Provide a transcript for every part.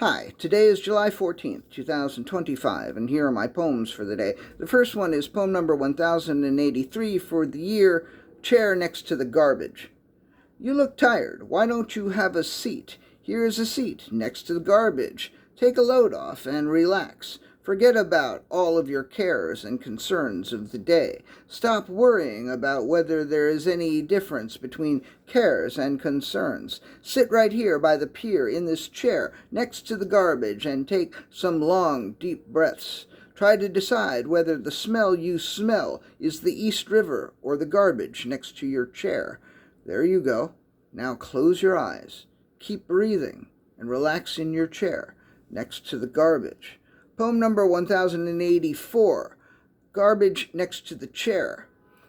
Hi, today is July 14th, 2025, and here are my poems for the day. The first one is poem number 1083 for the year, Chair Next to the Garbage. You look tired. Why don't you have a seat? Here is a seat next to the garbage. Take a load off and relax. Forget about all of your cares and concerns of the day. Stop worrying about whether there is any difference between cares and concerns. Sit right here by the pier in this chair next to the garbage and take some long, deep breaths. Try to decide whether the smell you smell is the East River or the garbage next to your chair. There you go. Now close your eyes. Keep breathing and relax in your chair next to the garbage. Poem number 1084, Garbage Next to the Chair.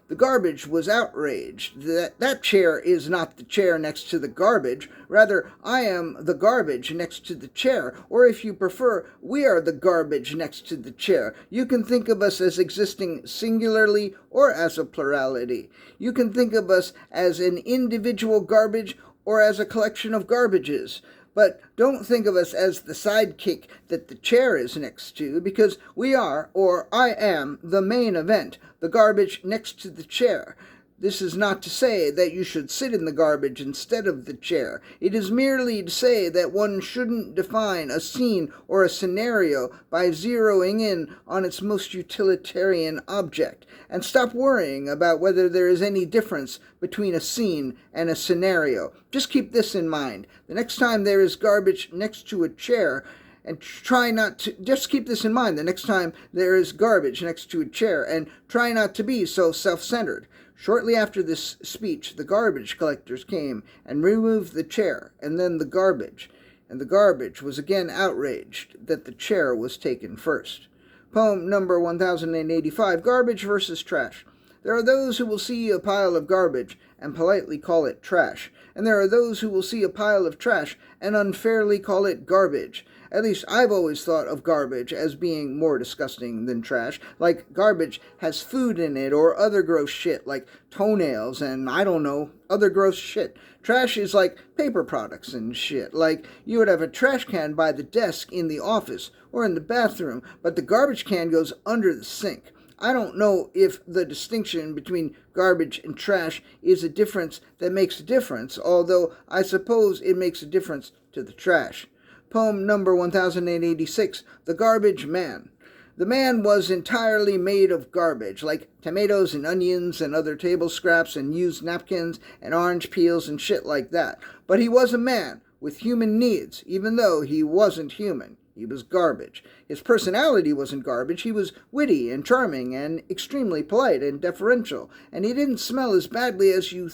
The garbage was outraged. That chair is not the chair next to the garbage. Rather, I am the garbage next to the chair. Or if you prefer, we are the garbage next to the chair. You can think of us as existing singularly or as a plurality. You can think of us as an individual garbage or as a collection of garbages. But don't think of us as the sidekick that the chair is next to, because we are, or I am, the main event, the garbage next to the chair. This is not to say that you should sit in the garbage instead of the chair. It is merely to say that one shouldn't define a scene or a scenario by zeroing in on its most utilitarian object, and stop worrying about whether there is any difference between a scene and a scenario. Just keep this in mind. The next time there is garbage next to a chair, and try not to, just keep this in mind the next time there is garbage next to a chair, and try not to be so self-centered. Shortly after this speech, the garbage collectors came and removed the chair, and then the garbage, and the garbage was again outraged that the chair was taken first. Poem number 1085, Garbage versus Trash. There are those who will see a pile of garbage and politely call it trash, and there are those who will see a pile of trash and unfairly call it garbage. At least I've always thought of garbage as being more disgusting than trash, like garbage has food in it or other gross shit like toenails and, I don't know, other gross shit. Trash is like paper products and shit, like you would have a trash can by the desk in the office or in the bathroom, but the garbage can goes under the sink. I don't know if the distinction between garbage and trash is a difference that makes a difference, although I suppose it makes a difference to the trash. Poem number 1086, The Garbage Man. The man was entirely made of garbage, like tomatoes and onions and other table scraps and used napkins and orange peels and shit like that. But he was a man with human needs, even though he wasn't human. He was garbage. His personality wasn't garbage. He was witty and charming and extremely polite and deferential, and he didn't smell as badly as you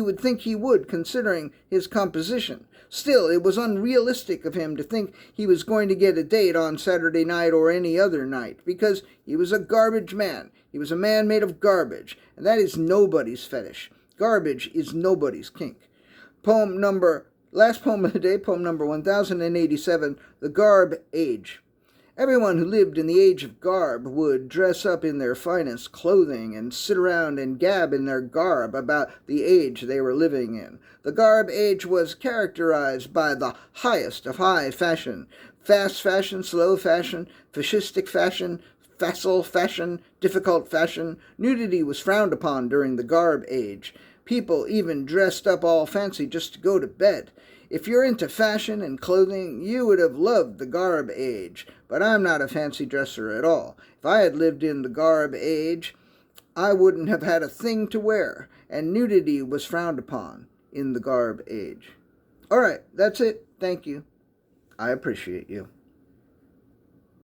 would think he would, considering his composition. Still, it was unrealistic of him to think he was going to get a date on Saturday night or any other night, because he was a garbage man. He was a man made of garbage, and that is nobody's fetish. Garbage is nobody's kink. Last poem of the day, poem number 1087, The Garb Age. Everyone who lived in the age of garb would dress up in their finest clothing and sit around and gab in their garb about the age they were living in. The garb age was characterized by the highest of high fashion, fast fashion, slow fashion, fascistic fashion, facile fashion, difficult fashion. Nudity was frowned upon during the garb age. People even dressed up all fancy just to go to bed. If you're into fashion and clothing, you would have loved the garb age, but I'm not a fancy dresser at all. If I had lived in the garb age, I wouldn't have had a thing to wear, and nudity was frowned upon in the garb age. All right, that's it. Thank you. I appreciate you.